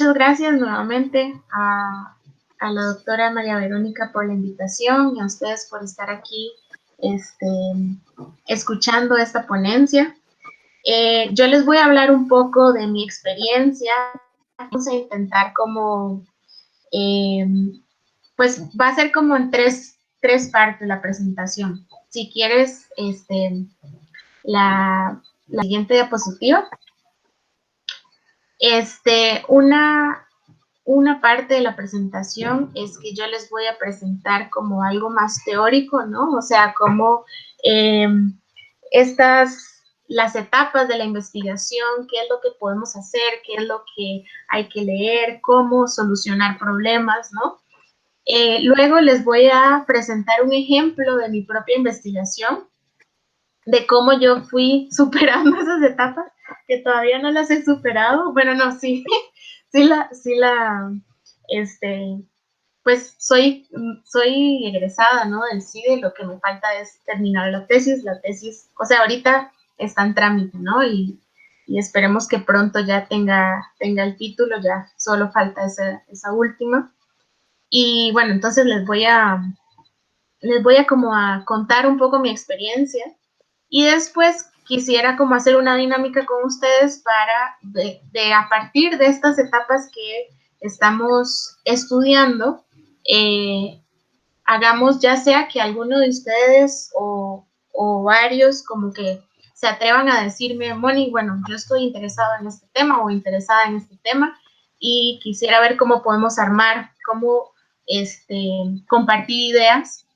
muchas gracias nuevamente a la doctora María Verónica por la invitación y a ustedes por estar aquí escuchando esta ponencia. Yo les voy a hablar un poco de mi experiencia. Vamos a intentar como, pues va a ser como en tres partes la presentación. Si quieres, la siguiente diapositiva. Una parte de la presentación es que yo les voy a presentar como algo más teórico, ¿no? O sea, como las etapas de la investigación, qué es lo que podemos hacer, qué es lo que hay que leer, cómo solucionar problemas, ¿no? Luego les voy a presentar un ejemplo de mi propia investigación, de cómo yo fui superando esas etapas, que todavía no las he superado. Bueno, no, sí, pues soy egresada, ¿no? Del CIDE, lo que me falta es terminar la tesis, o sea, ahorita está en trámite, ¿no? Y esperemos que pronto ya tenga el título, ya solo falta esa última. Y bueno, entonces les voy a como a contar un poco mi experiencia y después quisiera como hacer una dinámica con ustedes para a partir de estas etapas que estamos estudiando, hagamos ya sea que alguno de ustedes o varios como que se atrevan a decirme, Moni, bueno, yo estoy interesado en este tema o interesada en este tema y quisiera ver cómo podemos armar, cómo compartir ideas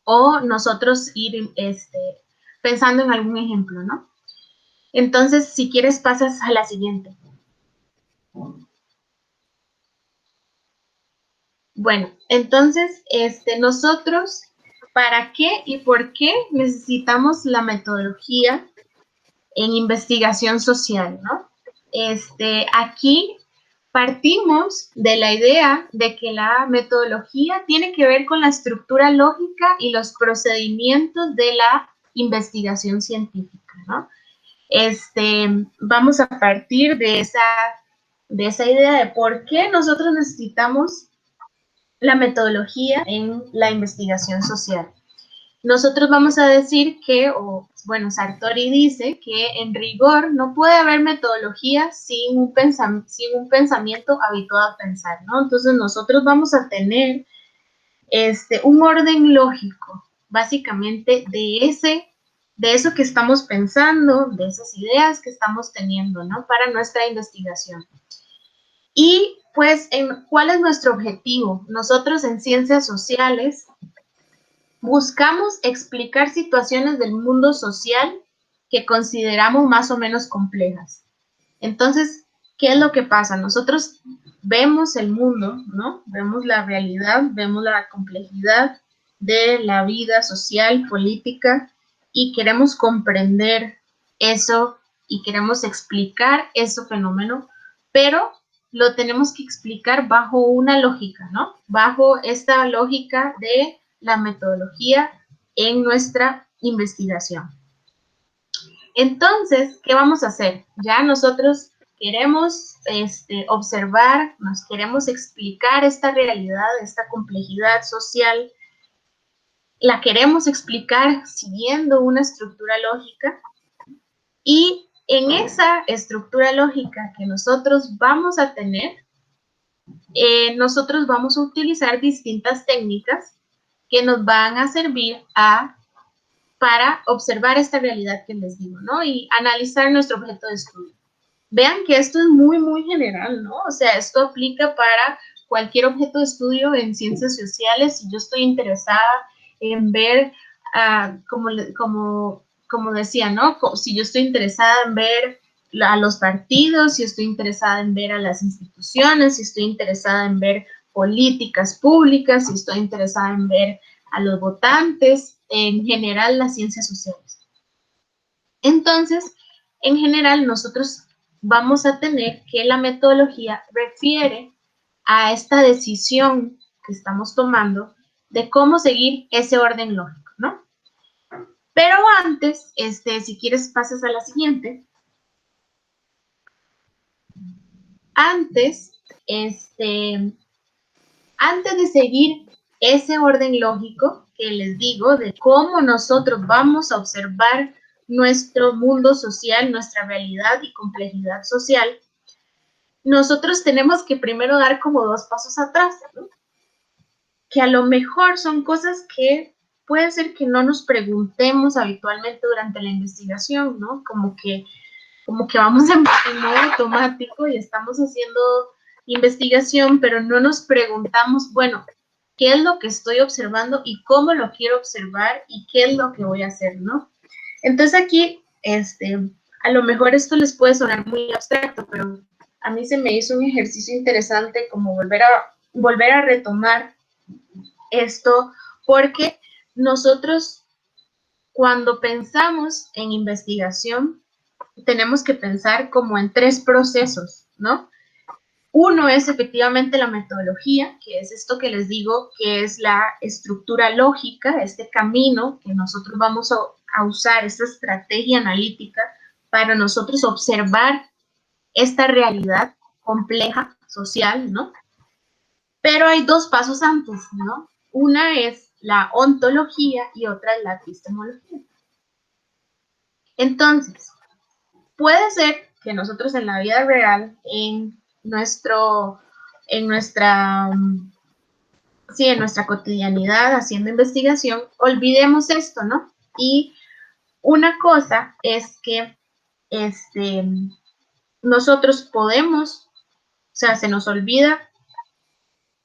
o nosotros ir pensando en algún ejemplo, ¿no? Entonces, si quieres, pasas a la siguiente. Bueno, entonces, nosotros, ¿para qué y por qué necesitamos la metodología en investigación social, ¿no? Aquí partimos de la idea de que la metodología tiene que ver con la estructura lógica y los procedimientos de la investigación científica, ¿no? Vamos a partir de esa idea de por qué nosotros necesitamos la metodología en la investigación social. Nosotros vamos a decir que, bueno, Sartori dice que en rigor no puede haber metodología sin un pensamiento habituado a pensar, ¿no? Entonces nosotros vamos a tener un orden lógico, básicamente de eso que estamos pensando, de esas ideas que estamos teniendo, ¿no? Para nuestra investigación. Y pues, ¿cuál es nuestro objetivo? Nosotros en ciencias sociales buscamos explicar situaciones del mundo social que consideramos más o menos complejas. Entonces, ¿qué es lo que pasa? Nosotros vemos el mundo, ¿no? Vemos la realidad, vemos la complejidad de la vida social, política, y queremos comprender eso y queremos explicar ese fenómeno, pero lo tenemos que explicar bajo una lógica, ¿no? Bajo esta lógica de la metodología en nuestra investigación. Entonces, ¿qué vamos a hacer? Ya nosotros queremos observar, nos queremos explicar esta realidad, esta complejidad social, la queremos explicar siguiendo una estructura lógica y en esa estructura lógica que nosotros vamos a tener, nosotros vamos a utilizar distintas técnicas que nos van a servir para observar esta realidad que les digo, ¿no? Y analizar nuestro objeto de estudio. Vean que esto es muy, muy general, ¿no? O sea, esto aplica para cualquier objeto de estudio en ciencias sociales. Si yo estoy interesada en ver, como decía, ¿no? Si yo estoy interesada en ver a los partidos, si estoy interesada en ver a las instituciones, si estoy interesada en ver políticas públicas, si estoy interesada en ver a los votantes, en general las ciencias sociales. Entonces, en general, nosotros vamos a tener que la metodología refiere a esta decisión que estamos tomando de cómo seguir ese orden lógico, ¿no? Pero antes, si quieres, pasas a la siguiente. antes, antes de seguir ese orden lógico que les digo de cómo nosotros vamos a observar nuestro mundo social, nuestra realidad y complejidad social, nosotros tenemos que primero dar como 2 pasos atrás, ¿no? Que a lo mejor son cosas que puede ser que no nos preguntemos habitualmente durante la investigación, ¿no? Como que vamos en modo automático y estamos haciendo investigación, pero no nos preguntamos, bueno, ¿qué es lo que estoy observando y cómo lo quiero observar y qué es lo que voy a hacer, ¿no? Entonces aquí, a lo mejor esto les puede sonar muy abstracto, pero a mí se me hizo un ejercicio interesante como volver a retomar esto, porque nosotros cuando pensamos en investigación, tenemos que pensar como en 3 procesos, ¿no? Uno es efectivamente la metodología, que es esto que les digo, que es la estructura lógica, este camino que nosotros vamos a usar, esta estrategia analítica para nosotros observar esta realidad compleja, social, ¿no? Pero hay 2 pasos antes, ¿no? Una es la ontología y otra es la epistemología. Entonces, puede ser que nosotros en la vida real, en nuestra cotidianidad haciendo investigación, olvidemos esto, ¿no? Y una cosa es que nosotros podemos, o sea, se nos olvida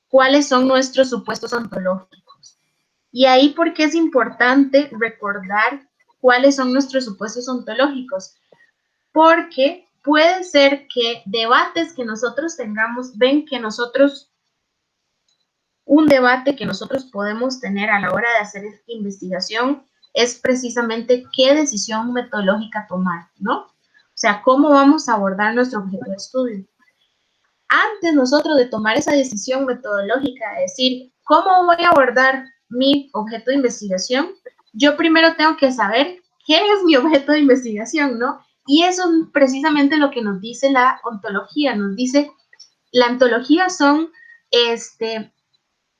cuáles son nuestros supuestos ontológicos. Y ahí, ¿por qué es importante recordar cuáles son nuestros supuestos ontológicos? Porque puede ser que debates que nosotros tengamos, ven que nosotros, un debate que nosotros podemos tener a la hora de hacer investigación es precisamente qué decisión metodológica tomar, ¿no? O sea, cómo vamos a abordar nuestro objeto de estudio. Antes nosotros de tomar esa decisión metodológica, de decir, ¿cómo voy a abordar mi objeto de investigación? Yo primero tengo que saber qué es mi objeto de investigación, ¿no? Y eso es precisamente lo que nos dice la ontología. Nos dice, la ontología son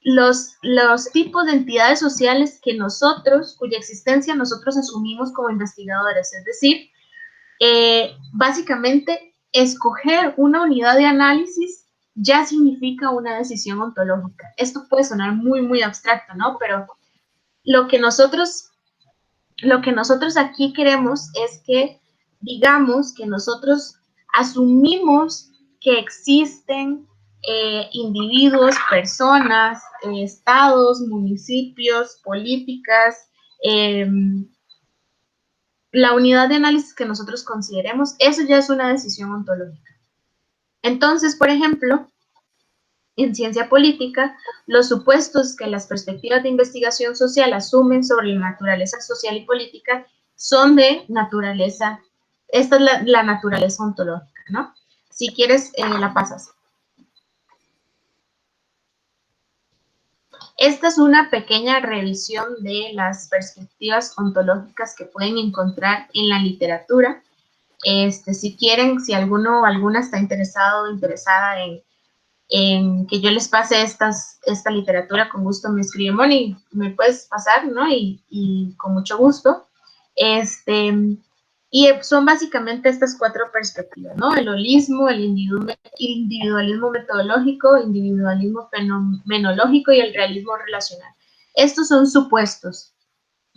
los tipos de entidades sociales que nosotros, cuya existencia nosotros asumimos como investigadores. Es decir, básicamente, escoger una unidad de análisis ya significa una decisión ontológica. Esto puede sonar muy, muy abstracto, ¿no? Pero lo que nosotros aquí queremos es que digamos que nosotros asumimos que existen individuos, personas, estados, municipios, políticas, la unidad de análisis que nosotros consideremos, eso ya es una decisión ontológica. Entonces, por ejemplo, en ciencia política, los supuestos que las perspectivas de investigación social asumen sobre la naturaleza social y política son de naturaleza, esta es la naturaleza ontológica, ¿no? Si quieres, la pasas. Esta es una pequeña revisión de las perspectivas ontológicas que pueden encontrar en la literatura. Si quieren, si alguno o alguna está interesado o interesada en que yo les pase esta literatura, con gusto me escribe, Moni, me puedes pasar, ¿no? Y con mucho gusto. Y son básicamente estas 4 perspectivas, ¿no? El holismo, el individualismo metodológico, individualismo fenomenológico y el realismo relacional. Estos son supuestos.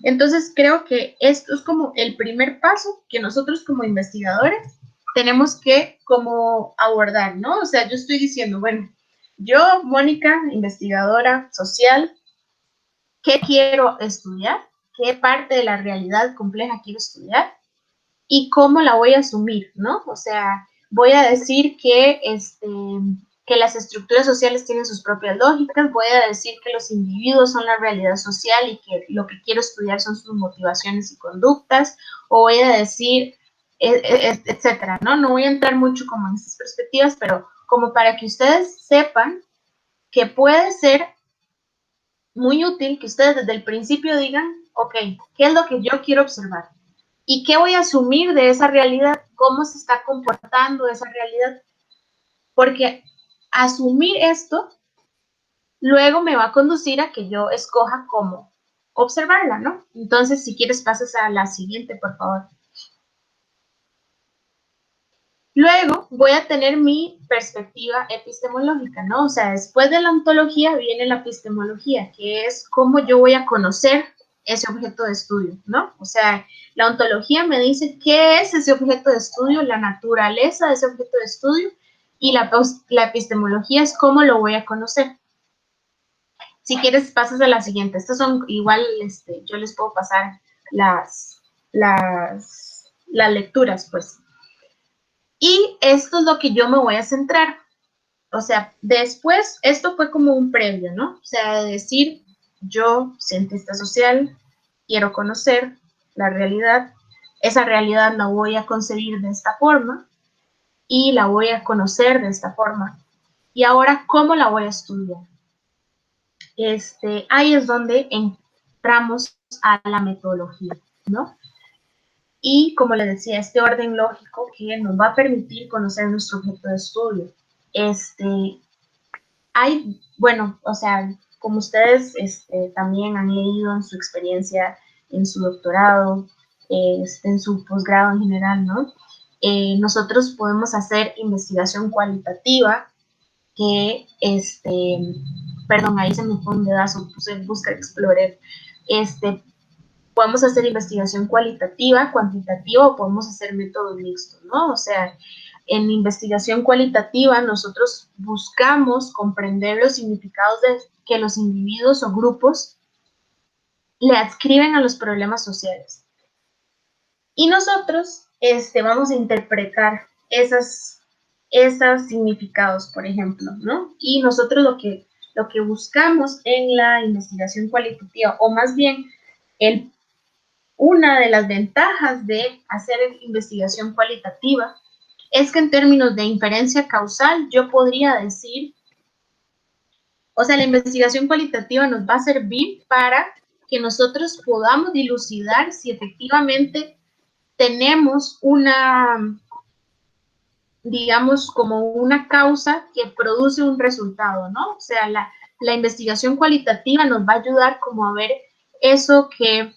Entonces creo que esto es como el primer paso que nosotros como investigadores tenemos que como abordar, ¿no? O sea, yo estoy diciendo, bueno, yo, Mónica, investigadora social, ¿qué quiero estudiar? ¿Qué parte de la realidad compleja quiero estudiar? ¿Y cómo la voy a asumir, no? O sea, voy a decir que las estructuras sociales tienen sus propias lógicas, voy a decir que los individuos son la realidad social y que lo que quiero estudiar son sus motivaciones y conductas, o voy a decir, etcétera, ¿no? No voy a entrar mucho como en estas perspectivas, pero como para que ustedes sepan que puede ser muy útil que ustedes desde el principio digan, ok, ¿qué es lo que yo quiero observar? ¿Y qué voy a asumir de esa realidad? ¿Cómo se está comportando esa realidad? porque asumir esto luego me va a conducir a que yo escoja cómo observarla, ¿no? Entonces, si quieres, pasas a la siguiente, por favor. Luego voy a tener mi perspectiva epistemológica, ¿no? O sea, después de la ontología viene la epistemología, que es cómo yo voy a conocer ese objeto de estudio, ¿no? O sea, la ontología me dice qué es ese objeto de estudio, la naturaleza de ese objeto de estudio, y la epistemología es cómo lo voy a conocer. Si quieres, pasas a la siguiente. Estas son igual, yo les puedo pasar las lecturas, pues. Y esto es lo que yo me voy a centrar. O sea, después, esto fue como un previo, ¿no? O sea, de decir, yo, cientista social, quiero conocer la realidad. Esa realidad la voy a concebir de esta forma y la voy a conocer de esta forma. Y ahora, ¿cómo la voy a estudiar? Ahí es donde entramos a la metodología, ¿no? Y como les decía, este orden lógico que nos va a permitir conocer nuestro objeto de estudio. Bueno, o sea, como ustedes también han leído en su experiencia, en su doctorado, en su posgrado en general, ¿no? Nosotros podemos hacer investigación cualitativa que, perdón, ahí se me fue un dedazo, puse en Busca Explorer, podemos hacer investigación cualitativa, cuantitativa o podemos hacer métodos mixtos, ¿no? O sea, en investigación cualitativa nosotros buscamos comprender los significados que los individuos o grupos le adscriben a los problemas sociales. Y nosotros vamos a interpretar esos significados, por ejemplo, ¿no? Y nosotros lo que buscamos en la investigación cualitativa, o más bien una de las ventajas de hacer investigación cualitativa es que en términos de inferencia causal yo podría decir, o sea, la investigación cualitativa nos va a servir para que nosotros podamos dilucidar si efectivamente tenemos digamos, como una causa que produce un resultado, ¿no? O sea, la investigación cualitativa nos va a ayudar como a ver eso que,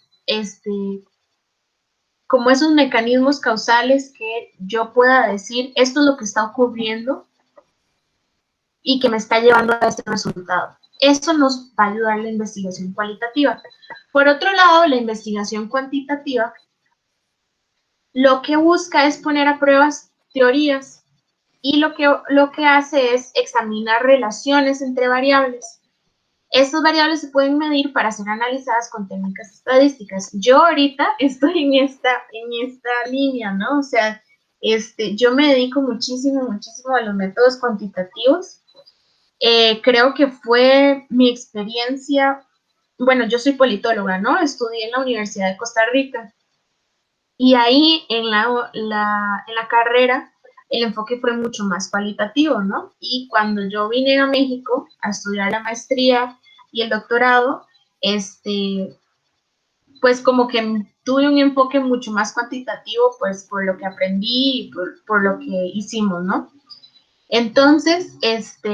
como esos mecanismos causales que yo pueda decir, esto es lo que está ocurriendo y que me está llevando a este resultado. Eso nos va a ayudar la investigación cualitativa. Por otro lado, la investigación cuantitativa lo que busca es poner a prueba teorías y lo que hace es examinar relaciones entre variables. Estas variables se pueden medir para ser analizadas con técnicas estadísticas. Yo ahorita estoy en esta línea, ¿no? O sea, yo me dedico muchísimo a los métodos cuantitativos. Creo que fue mi experiencia, bueno, yo soy politóloga, ¿no? Estudié en la Universidad de Costa Rica y ahí en la carrera el enfoque fue mucho más cualitativo, ¿no? Y cuando yo vine a México a estudiar la maestría y el doctorado, pues como que tuve un enfoque mucho más cuantitativo, pues por lo que aprendí y por lo que hicimos, ¿no? Entonces, esto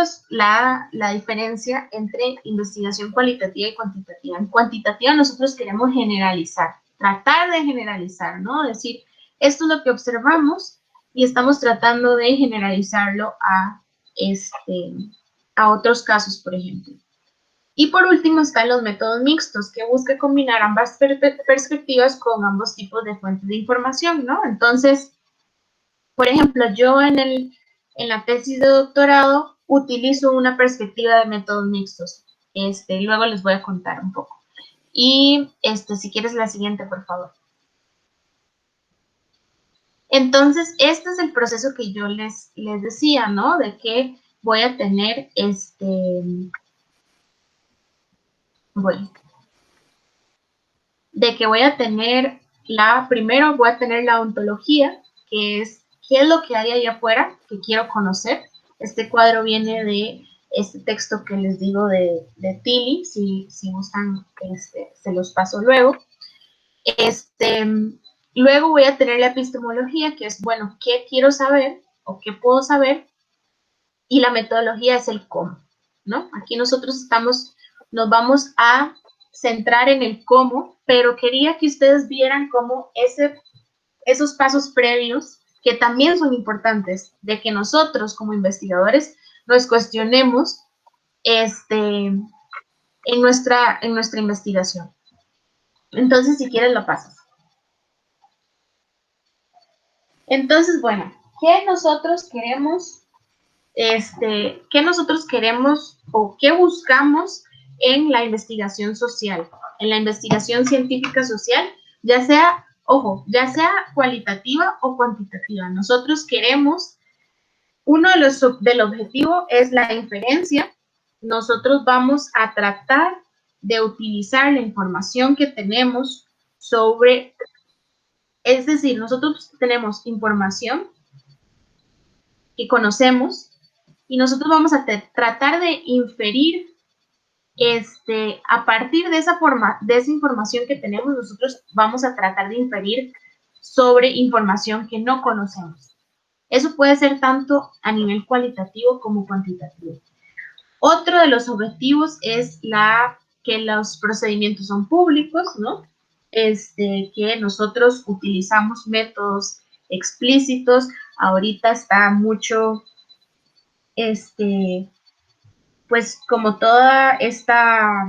es la diferencia entre investigación cualitativa y cuantitativa. En cuantitativa nosotros queremos generalizar, tratar de generalizar, ¿no? Decir, esto es lo que observamos y estamos tratando de generalizarlo a otros casos, por ejemplo. Y por último están los métodos mixtos, que buscan combinar ambas perspectivas con ambos tipos de fuentes de información, ¿no? Entonces, por ejemplo, yo en la tesis de doctorado utilizo una perspectiva de métodos mixtos. Luego les voy a contar un poco. Y si quieres la siguiente, por favor. Entonces, este es el proceso que yo les decía, ¿no? De que voy a tener bueno, de que voy a tener primero voy a tener la ontología, que es qué es lo que hay allá afuera que quiero conocer. Este cuadro viene de este texto que les digo de Tilly, si gustan, se los paso luego. Luego voy a tener la epistemología, que es, bueno, ¿qué quiero saber o qué puedo saber? Y la metodología es el cómo, ¿no? Aquí nosotros nos vamos a centrar en el cómo, pero quería que ustedes vieran cómo esos pasos previos, que también son importantes, de que nosotros como investigadores nos cuestionemos en nuestra investigación. Entonces, si quieres, lo pasas. Entonces, bueno, ¿qué nosotros queremos o qué buscamos en la investigación social, en la investigación científica social, ya sea, ojo, ya sea cualitativa o cuantitativa? Nosotros queremos, del objetivo es la inferencia. Nosotros vamos a tratar de utilizar la información que tenemos es decir, nosotros tenemos información que conocemos y nosotros vamos a tratar de inferir a partir de de esa información que tenemos. Nosotros vamos a tratar de inferir sobre información que no conocemos. Eso puede ser tanto a nivel cualitativo como cuantitativo. Otro de los objetivos es que los procedimientos son públicos, ¿no? Que nosotros utilizamos métodos explícitos. Ahorita está mucho, pues como toda esta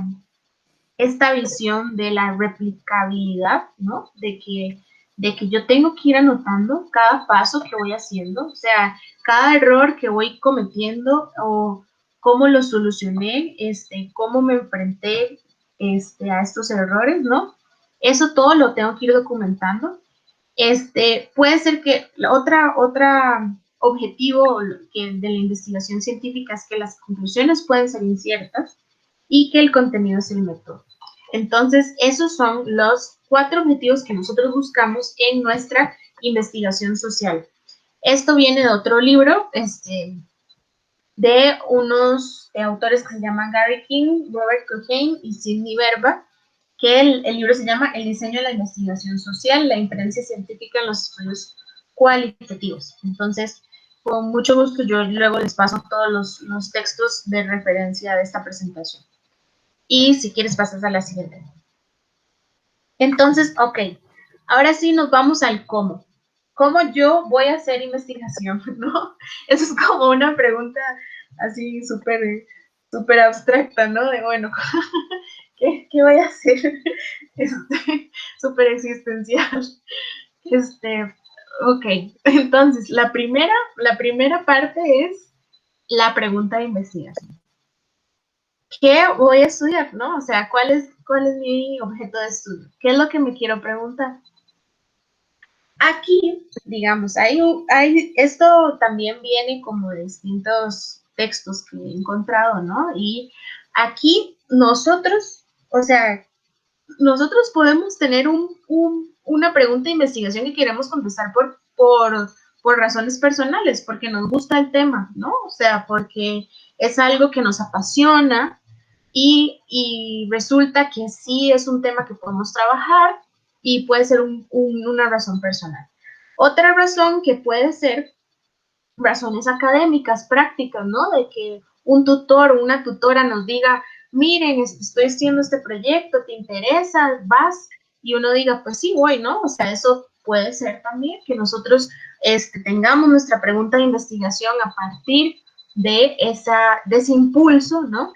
visión de la replicabilidad, ¿no? De que yo tengo que ir anotando cada paso que voy haciendo, o sea, cada error que voy cometiendo o cómo lo solucioné, cómo me enfrenté a estos errores, ¿no? Eso todo lo tengo que ir documentando. Puede ser que otra objetivo de la investigación científica es que las conclusiones pueden ser inciertas y que el contenido es el método. Entonces, esos son los 4 objetivos que nosotros buscamos en nuestra investigación social. Esto viene de otro libro, de unos autores que se llaman Gary King, Robert Cohen y Sidney Verba, que el libro se llama El diseño de la investigación social, la inferencia científica en los estudios cualitativos. Entonces, con mucho gusto yo luego les paso todos los textos de referencia de esta presentación. Y si quieres pasas a la siguiente. Entonces, ok, ahora sí nos vamos al cómo. ¿Cómo yo voy a hacer investigación? ¿No? Eso es como una pregunta así súper abstracta, ¿no? De bueno, ¿qué voy a hacer? Súper existencial. Ok, entonces la primera parte es la pregunta de investigación. ¿Qué voy a estudiar, no? O sea, ¿cuál es mi objeto de estudio? ¿Qué es lo que me quiero preguntar? Aquí, digamos, esto también viene como de distintos textos que he encontrado, ¿no? Y aquí nosotros, o sea, nosotros podemos tener una pregunta de investigación que queremos contestar por razones personales, porque nos gusta el tema, ¿no? O sea, porque es algo que nos apasiona y resulta que sí es un tema que podemos trabajar y puede ser una razón personal. Otra razón que puede ser razones académicas, prácticas, ¿no? De que un tutor o una tutora nos diga, miren, estoy haciendo este proyecto, ¿te interesa? ¿Vas? Y uno diga, pues sí, voy, ¿no? O sea, eso puede ser también que nosotros tengamos nuestra pregunta de investigación a partir de ese impulso, ¿no?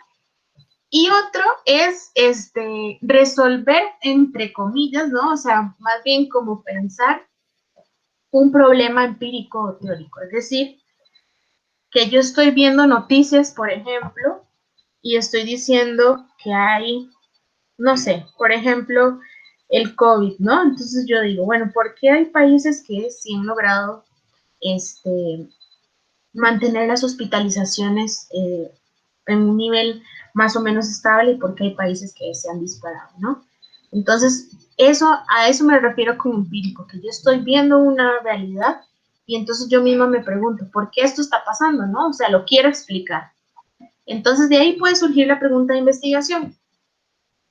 Y otro es resolver, entre comillas, ¿no? O sea, más bien como pensar un problema empírico o teórico. Es decir, que yo estoy viendo noticias, por ejemplo, y estoy diciendo que hay, no sé, por ejemplo, el COVID, ¿no? Entonces yo digo, bueno, ¿por qué hay países que sí han logrado mantener las hospitalizaciones en un nivel más o menos estable y por qué hay países que se han disparado, ¿no? Entonces, a eso me refiero con empírico, que yo estoy viendo una realidad y entonces yo misma me pregunto, ¿por qué esto está pasando, no? O sea, lo quiero explicar. Entonces, de ahí puede surgir la pregunta de investigación.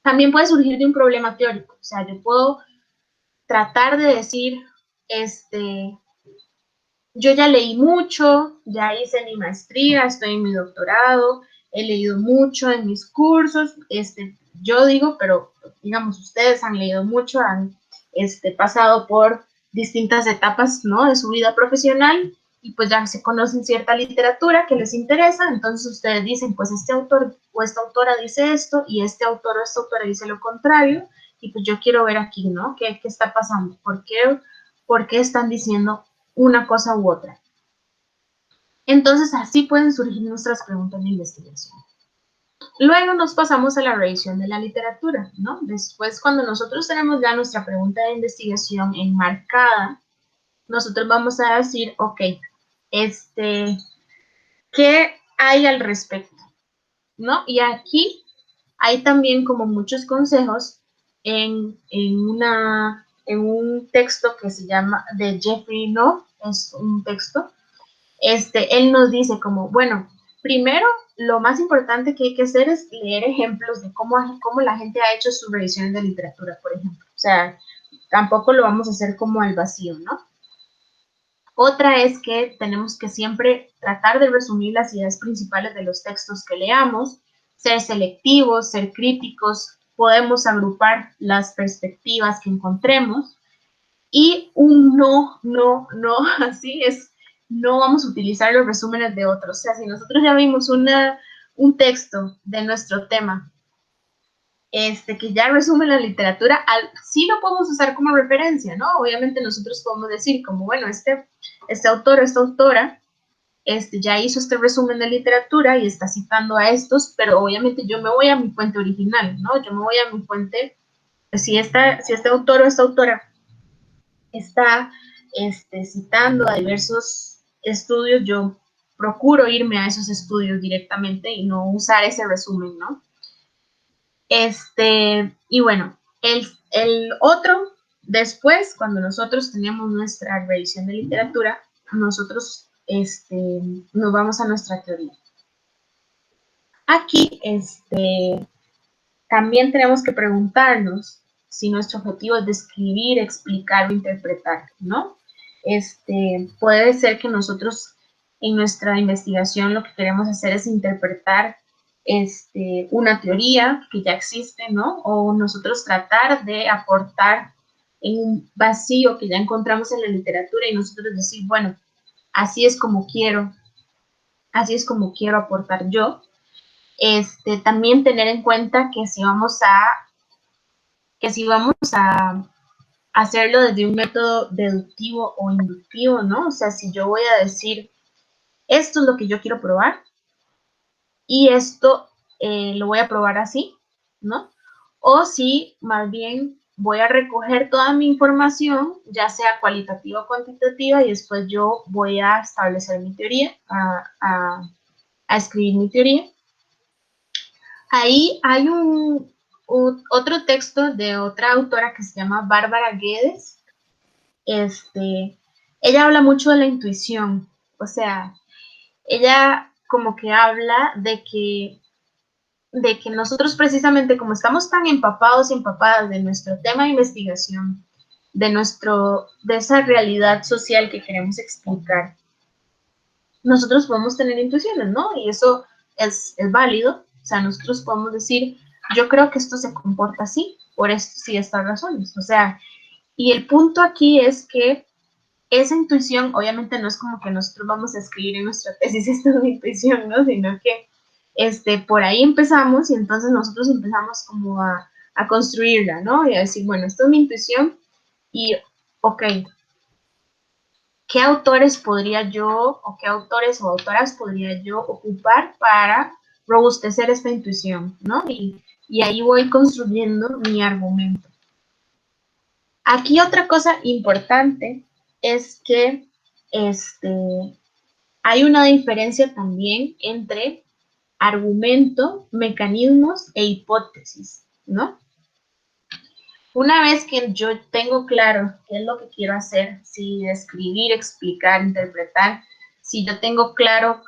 También puede surgir de un problema teórico. O sea, yo puedo tratar de decir, yo ya leí mucho, ya hice mi maestría, estoy en mi doctorado, he leído mucho en mis cursos, yo digo, pero digamos, ustedes han leído mucho, han pasado por distintas etapas, ¿no?, de su vida profesional y pues ya se conocen cierta literatura que les interesa, entonces ustedes dicen, pues este autor o esta autora dice esto y este autor o esta autora dice lo contrario y pues yo quiero ver aquí, ¿no?, qué está pasando, por qué están diciendo una cosa u otra. Entonces, así pueden surgir nuestras preguntas de investigación. Luego nos pasamos a la revisión de la literatura, ¿no? Después, cuando nosotros tenemos ya nuestra pregunta de investigación enmarcada, nosotros vamos a decir, ok, ¿qué hay al respecto? ¿No? Y aquí hay también como muchos consejos en un texto que se llama de Jeffrey Knopf, es un texto. Él nos dice como, bueno, primero, lo más importante que hay que hacer es leer ejemplos de cómo la gente ha hecho sus revisiones de literatura, por ejemplo. O sea, tampoco lo vamos a hacer como al vacío, ¿no? Otra es que tenemos que siempre tratar de resumir las ideas principales de los textos que leamos, ser selectivos, ser críticos, podemos agrupar las perspectivas que encontremos y un no, así es, no vamos a utilizar los resúmenes de otros. O sea, si nosotros ya vimos un texto de nuestro tema que ya resume la literatura, sí lo podemos usar como referencia, ¿no? Obviamente nosotros podemos decir como, bueno, este autor o esta autora ya hizo este resumen de literatura y está citando a estos, pero obviamente yo me voy a mi fuente original, ¿no? Yo me voy a mi fuente, si este autor o esta autora está citando a diversos estudios, yo procuro irme a esos estudios directamente y no usar ese resumen, ¿no? Y bueno, el otro, después, cuando nosotros tenemos nuestra revisión de literatura, nosotros nos vamos a nuestra teoría. Aquí, también tenemos que preguntarnos si nuestro objetivo es describir, explicar o interpretar, ¿no? Puede ser que nosotros en nuestra investigación lo que queremos hacer es interpretar una teoría que ya existe, ¿no? O nosotros tratar de aportar en un vacío que ya encontramos en la literatura y nosotros decir, bueno, así es como quiero aportar yo. También tener en cuenta que si vamos a hacerlo desde un método deductivo o inductivo, ¿no? O sea, si yo voy a decir, esto es lo que yo quiero probar y esto lo voy a probar así, ¿no? O si más bien voy a recoger toda mi información, ya sea cualitativa o cuantitativa, y después yo voy a establecer mi teoría, a escribir mi teoría. Ahí hay otro texto de otra autora que se llama Bárbara Guedes. Ella habla mucho de la intuición, o sea, ella como que habla de que nosotros precisamente como estamos tan empapados y empapadas de nuestro tema de investigación, de esa realidad social que queremos explicar, nosotros podemos tener intuiciones, ¿no? Y eso es válido, o sea, nosotros podemos decir, yo creo que esto se comporta así, por esto y estas razones, o sea, y el punto aquí es que esa intuición, obviamente no es como que nosotros vamos a escribir en nuestra tesis esta es mi intuición, ¿no? Sino que por ahí empezamos y entonces nosotros empezamos como a construirla, ¿no? Y a decir, bueno, esta es mi intuición y, ok, ¿qué autores podría yo o qué autores o autoras podría yo ocupar para robustecer esta intuición, ¿no? Y ahí voy construyendo mi argumento. Aquí otra cosa importante es que hay una diferencia también entre argumento, mecanismos e hipótesis, ¿no? Una vez que yo tengo claro qué es lo que quiero hacer, si escribir, explicar, interpretar, si yo tengo claro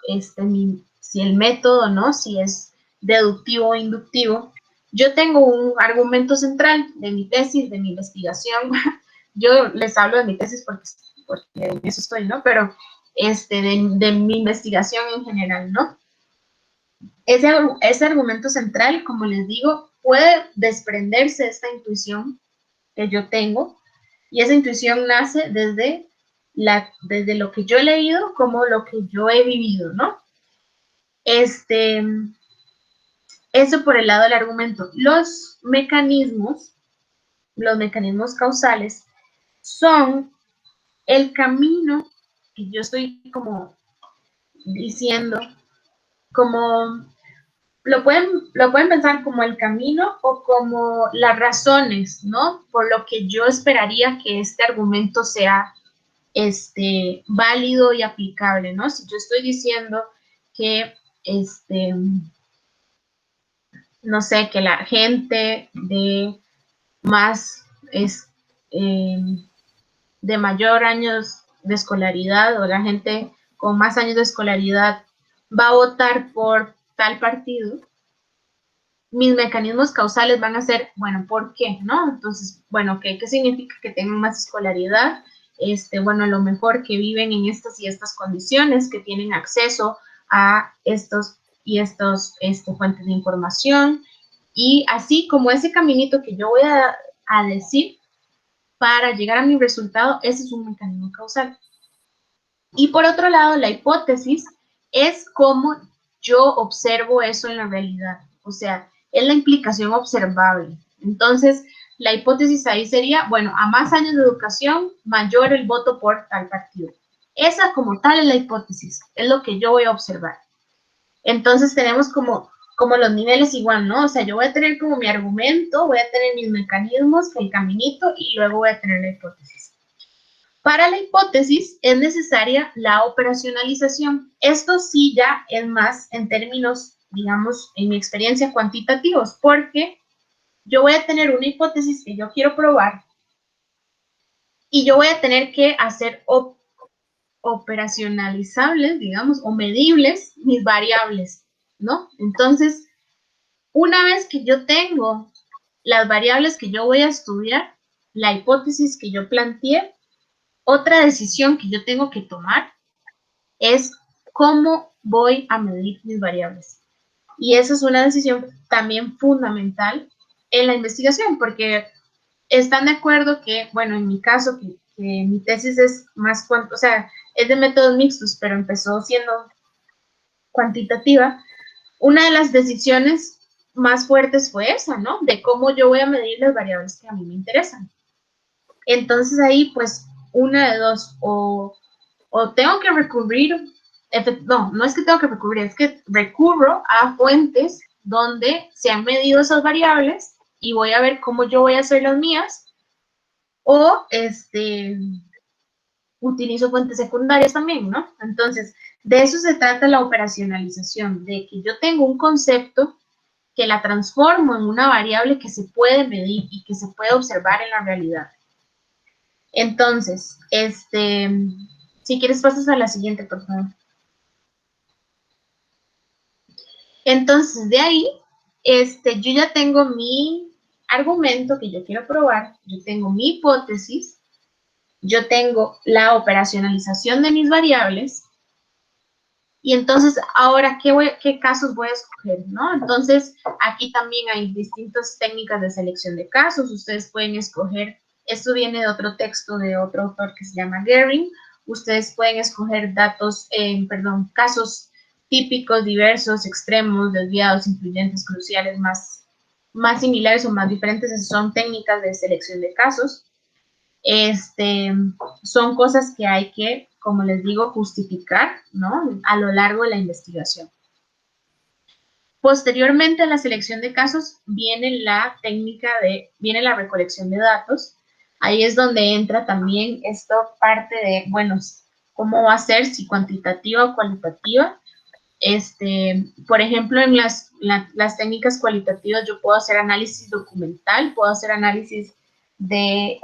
si el método, ¿no? Si es deductivo o inductivo, yo tengo un argumento central de mi tesis, de mi investigación, yo les hablo de mi tesis porque en eso estoy, ¿no? Pero de mi investigación en general, ¿no? Ese argumento central, como les digo, puede desprenderse de esta intuición que yo tengo, y esa intuición nace desde lo que yo he leído como lo que yo he vivido, ¿no? Eso por el lado del argumento. Los mecanismos causales son el camino que yo estoy como diciendo, como lo pueden pensar como el camino o como las razones, ¿no? Por lo que yo esperaría que este argumento sea válido y aplicable, ¿no? Si yo estoy diciendo que, no sé, que la gente de más, es, eh, de mayor años de escolaridad o la gente con más años de escolaridad va a votar por tal partido, mis mecanismos causales van a ser, bueno, ¿por qué? ¿No? Entonces, bueno, ¿qué significa que tengan más escolaridad? Bueno, a lo mejor que viven en estas y estas condiciones, que tienen acceso a estos y estos fuentes de información, y así como ese caminito que yo voy a decir para llegar a mi resultado, ese es un mecanismo causal. Y por otro lado, la hipótesis es cómo yo observo eso en la realidad, o sea, es la implicación observable. Entonces, la hipótesis ahí sería, bueno, a más años de educación, mayor el voto por tal partido. Esa como tal es la hipótesis, es lo que yo voy a observar. Entonces tenemos como los niveles igual, ¿no? O sea, yo voy a tener como mi argumento, voy a tener mis mecanismos, el caminito, y luego voy a tener la hipótesis. Para la hipótesis es necesaria la operacionalización. Esto sí ya es más en términos, digamos, en mi experiencia, cuantitativos, porque yo voy a tener una hipótesis que yo quiero probar y yo voy a tener que hacer operacionalizables, digamos, o medibles mis variables, ¿no? Entonces, una vez que yo tengo las variables que yo voy a estudiar, la hipótesis que yo planteé, otra decisión que yo tengo que tomar es cómo voy a medir mis variables. Y esa es una decisión también fundamental en la investigación, porque están de acuerdo que, bueno, en mi caso, que mi tesis es más, o sea, es de métodos mixtos, pero empezó siendo cuantitativa. Una de las decisiones más fuertes fue esa, ¿no? De cómo yo voy a medir las variables que a mí me interesan. Entonces ahí, pues, una de dos, o tengo que recurrir, no es que tengo que recurrir, es que recurro a fuentes donde se han medido esas variables y voy a ver cómo yo voy a hacer las mías, o utilizo fuentes secundarias también, ¿no? Entonces, de eso se trata la operacionalización, de que yo tengo un concepto que la transformo en una variable que se puede medir y que se puede observar en la realidad. Entonces, si quieres pasas a la siguiente, por favor. Entonces, de ahí, yo ya tengo mi argumento que yo quiero probar, yo tengo mi hipótesis, yo tengo la operacionalización de mis variables, y entonces, ahora, ¿qué casos voy a escoger, no? Entonces, aquí también hay distintas técnicas de selección de casos. Ustedes pueden escoger, esto viene de otro texto de otro autor que se llama Gehring. Ustedes pueden escoger casos típicos, diversos, extremos, desviados, influyentes, cruciales, más similares o más diferentes. Esas son técnicas de selección de casos. Son cosas que hay que, como les digo, justificar, ¿no? A lo largo de la investigación. Posteriormente a la selección de casos viene viene la recolección de datos. Ahí es donde entra también esto parte de, bueno, cómo va a ser, si cuantitativa o cualitativa. Por ejemplo, en las técnicas cualitativas yo puedo hacer análisis documental, puedo hacer análisis de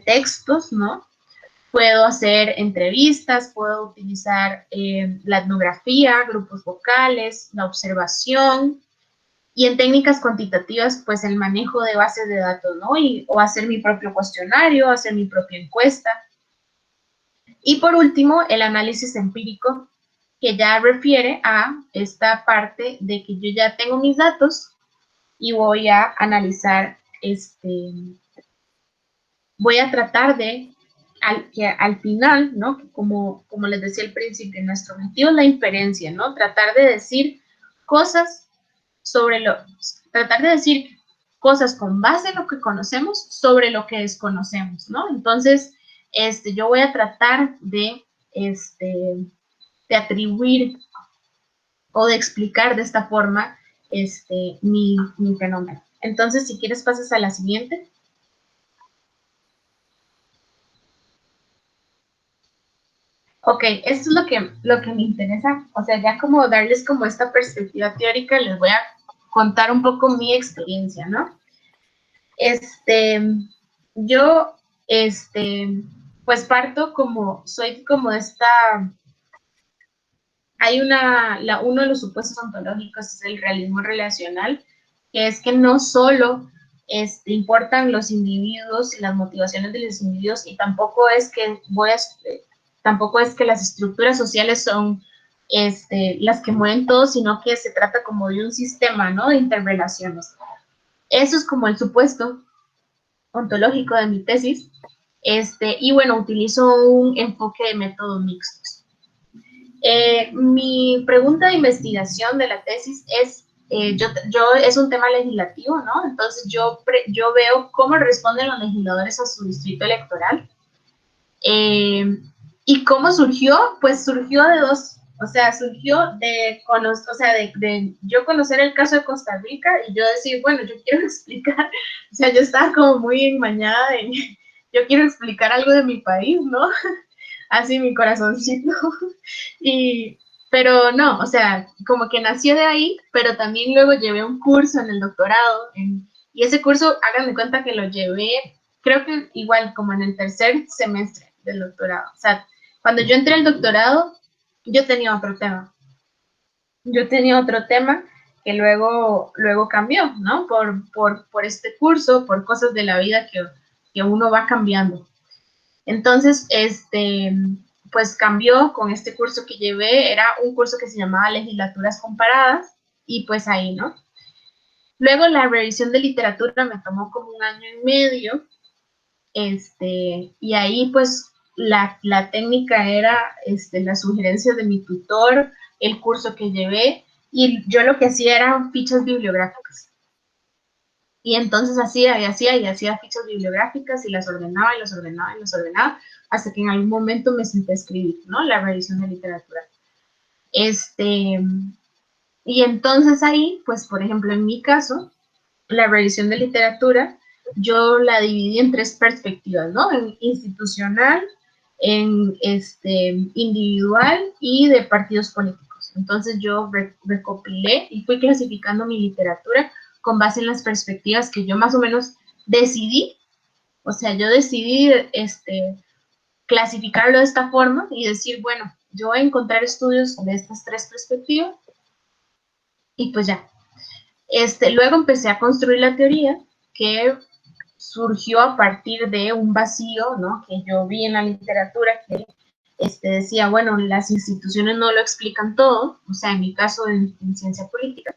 textos, ¿no? Puedo hacer entrevistas, puedo utilizar la etnografía, grupos vocales, la observación, Y en técnicas cuantitativas, pues el manejo de bases de datos, ¿no? O hacer mi propio cuestionario, hacer mi propia encuesta. Y por último, el análisis empírico, que ya refiere a esta parte de que yo ya tengo mis datos y voy a analizar, voy a tratar de, que al final, ¿no? Como les decía al principio, nuestro objetivo es la inferencia, ¿no? Tratar de decir cosas sobre tratar de decir cosas con base en lo que conocemos sobre lo que desconocemos, ¿no? Entonces, yo voy a tratar de atribuir o de explicar de esta forma mi fenómeno. Entonces, si quieres, pasas a la siguiente. Ok, esto es lo que me interesa, o sea, ya como darles como esta perspectiva teórica, les voy a contar un poco mi experiencia, ¿no? Este, yo, pues parto soy como esta, uno de los supuestos ontológicos es el realismo relacional, que es que no solo importan los individuos y las motivaciones de los individuos, y tampoco es que las estructuras sociales son las que mueven todo, sino que se trata como de un sistema, ¿no? De interrelaciones. Eso es como el supuesto ontológico de mi tesis, y bueno, utilizo un enfoque de métodos mixtos. Mi pregunta de investigación de la tesis es, es un tema legislativo, ¿no? Entonces yo veo cómo responden los legisladores a su distrito electoral. ¿Y cómo surgió? Pues surgió de dos, o sea, surgió de yo conocer el caso de Costa Rica y yo decir, bueno, yo quiero explicar, o sea, yo estaba como muy enmañada en, yo quiero explicar algo de mi país, ¿no? Así mi corazoncito. Y, pero no, o sea, como que nació de ahí, pero también luego llevé un curso en el doctorado, y ese curso, hagan de cuenta que lo llevé, creo que igual como en el tercer semestre del doctorado. O sea, cuando yo entré al doctorado, yo tenía otro tema. Yo tenía otro tema que luego cambió, ¿no? Por este curso, por cosas de la vida que uno va cambiando. Entonces, pues cambió con este curso que llevé, era un curso que se llamaba Legislaturas Comparadas, y pues ahí, ¿no? Luego la revisión de literatura me tomó como un año y medio, y ahí pues la técnica era las sugerencias de mi tutor, el curso que llevé, y yo lo que hacía eran fichas bibliográficas. Y entonces hacía fichas bibliográficas y las ordenaba y las ordenaba y las ordenaba, hasta que en algún momento me senté a escribir, ¿no? La revisión de literatura. Y entonces ahí, pues por ejemplo, en mi caso, la revisión de literatura, yo la dividí en tres perspectivas, ¿no? En institucional, en individual y de partidos políticos. Entonces yo recopilé y fui clasificando mi literatura con base en las perspectivas que yo más o menos decidí, o sea, yo decidí clasificarlo de esta forma y decir, bueno, yo voy a encontrar estudios de estas tres perspectivas y pues ya. Luego empecé a construir la teoría que surgió a partir de un vacío, ¿no? Que yo vi en la literatura que decía, bueno, las instituciones no lo explican todo, o sea, en mi caso en ciencia política.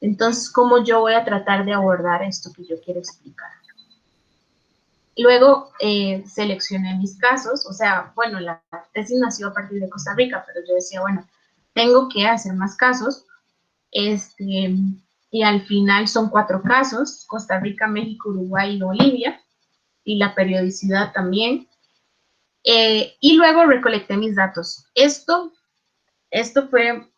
Entonces, ¿cómo yo voy a tratar de abordar esto que yo quiero explicar? Luego seleccioné mis casos, o sea, bueno, la tesis nació a partir de Costa Rica, pero yo decía, bueno, tengo que hacer más casos, y al final son 4 casos, Costa Rica, México, Uruguay y Bolivia, y la periodicidad también. Y luego recolecté mis datos. Esto fue,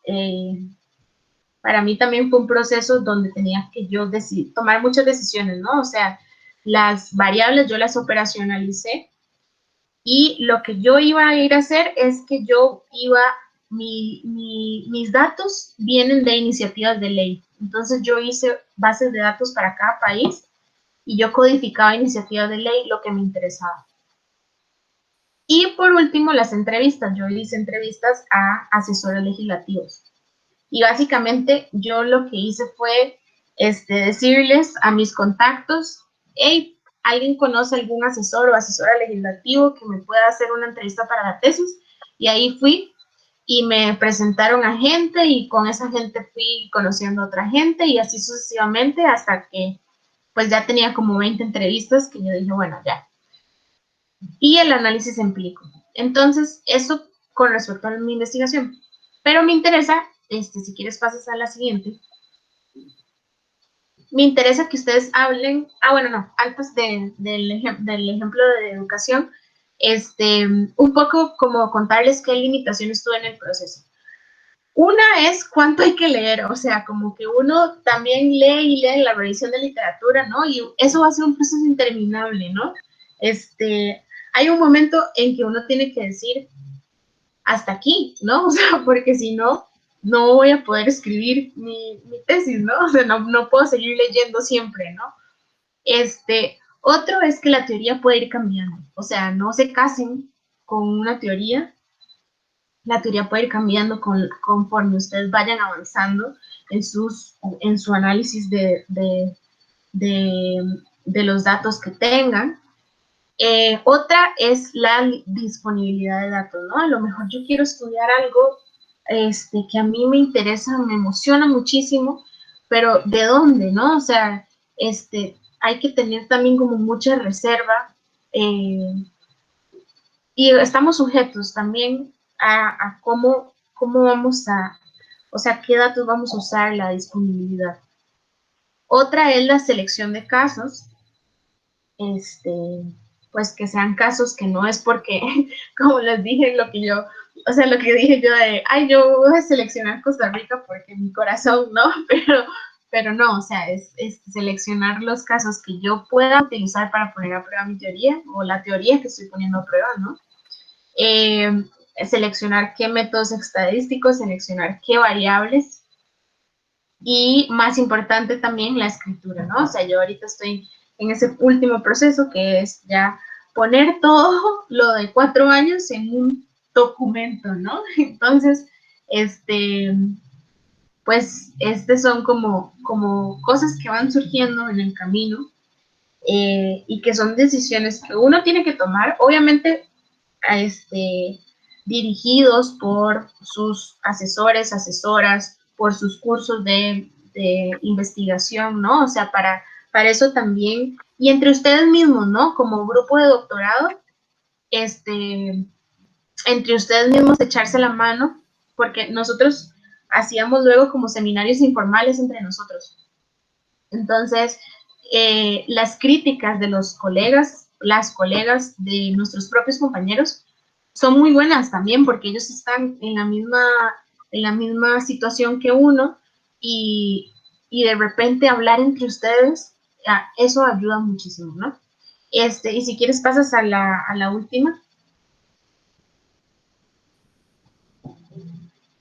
para mí también fue un proceso donde tenía que yo tomar muchas decisiones, ¿no? O sea, las variables yo las operacionalicé, y lo que yo iba a ir a hacer es que mis datos vienen de iniciativas de ley. Entonces yo hice bases de datos para cada país y yo codificaba iniciativas de ley, lo que me interesaba. Y por último, las entrevistas. Yo hice entrevistas a asesores legislativos. Y básicamente yo lo que hice fue decirles a mis contactos, hey, ¿alguien conoce algún asesor o asesora legislativo que me pueda hacer una entrevista para la tesis? Y ahí fui y me presentaron a gente y con esa gente fui conociendo a otra gente y así sucesivamente hasta que pues ya tenía como 20 entrevistas que yo dije, bueno, ya. Y el análisis empírico. Entonces, eso con respecto a mi investigación. Pero me interesa, si quieres pasas a la siguiente, me interesa que ustedes hablen, bueno, no, antes del ejemplo de educación, un poco como contarles qué limitaciones tuve en el proceso. Una es cuánto hay que leer, o sea, como que uno también lee y lee la revisión de literatura, ¿no? Y eso va a ser un proceso interminable, ¿no? Hay un momento en que uno tiene que decir, hasta aquí, ¿no? O sea, porque si no, no voy a poder escribir mi tesis, ¿no? O sea, no puedo seguir leyendo siempre, ¿no? Otro es que la teoría puede ir cambiando, o sea, no se casen con una teoría, la teoría puede ir cambiando conforme ustedes vayan avanzando en su análisis de los datos que tengan. Otra es la disponibilidad de datos, ¿no? A lo mejor yo quiero estudiar algo que a mí me interesa, me emociona muchísimo, pero ¿de dónde, no? O sea, hay que tener también como mucha reserva y estamos sujetos también a cómo vamos o sea, qué datos vamos a usar, la disponibilidad. Otra es la selección de casos, pues que sean casos que no es porque, como les dije, lo que dije yo de, ay, yo voy a seleccionar Costa Rica porque mi corazón, ¿no? Pero no, o sea, es seleccionar los casos que yo pueda utilizar para poner a prueba mi teoría o la teoría que estoy poniendo a prueba, ¿no? Seleccionar qué métodos estadísticos, seleccionar qué variables y más importante también la escritura, ¿no? O sea, yo ahorita estoy en ese último proceso que es ya poner todo lo de 4 años en un documento, ¿no? Entonces, pues, son como cosas que van surgiendo en el camino y que son decisiones que uno tiene que tomar, obviamente, dirigidos por sus asesores, asesoras, por sus cursos de investigación, ¿no? O sea, para eso también, y entre ustedes mismos, ¿no? Como grupo de doctorado, entre ustedes mismos echarse la mano, porque nosotros hacíamos luego como seminarios informales entre nosotros. Entonces, las críticas de los colegas, las colegas de nuestros propios compañeros, son muy buenas también porque ellos están en la misma situación que uno y de repente hablar entre ustedes, eso ayuda muchísimo, ¿no? Y si quieres pasas a la última.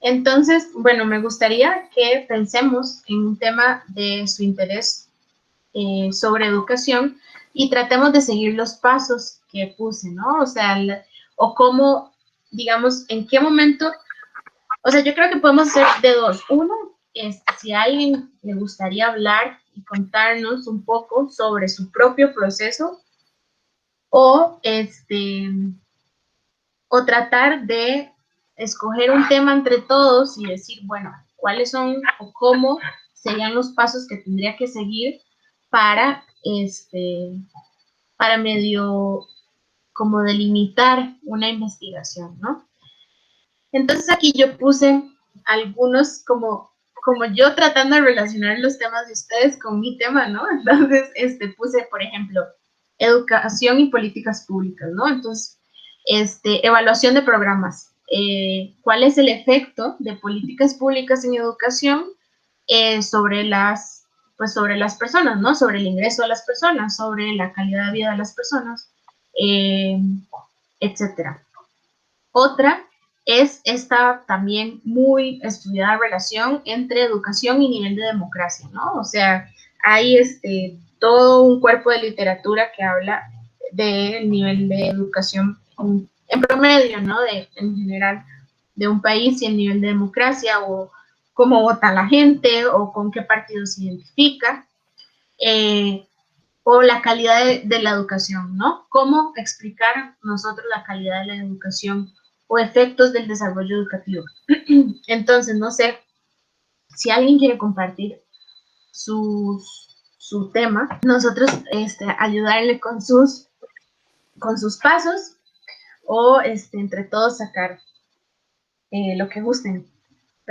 Entonces, bueno, me gustaría que pensemos en un tema de su interés sobre educación y tratemos de seguir los pasos que puse, ¿no? O sea, o cómo, digamos, en qué momento, o sea, yo creo que podemos hacer de dos. Uno, si a alguien le gustaría hablar y contarnos un poco sobre su propio proceso, o o tratar de escoger un tema entre todos y decir, bueno, cuáles son o cómo serían los pasos que tendría que seguir para para medio como delimitar una investigación, ¿no? Entonces aquí yo puse algunos como yo tratando de relacionar los temas de ustedes con mi tema, ¿no? Entonces, puse, por ejemplo, educación y políticas públicas, ¿no? Entonces, evaluación de programas. ¿Cuál es el efecto de políticas públicas en educación sobre sobre las personas, ¿no? Sobre el ingreso de las personas, sobre la calidad de vida de las personas, etcétera. Otra es esta también muy estudiada relación entre educación y nivel de democracia, ¿no? O sea, hay todo un cuerpo de literatura que habla del nivel de educación en promedio, ¿no? En general de un país y el nivel de democracia o cómo vota la gente o con qué partido se identifica, o la calidad de la educación, ¿no? ¿Cómo explicar nosotros la calidad de la educación o efectos del desarrollo educativo? Entonces, no sé si alguien quiere compartir su tema, nosotros ayudarle con sus pasos o entre todos sacar lo que gusten.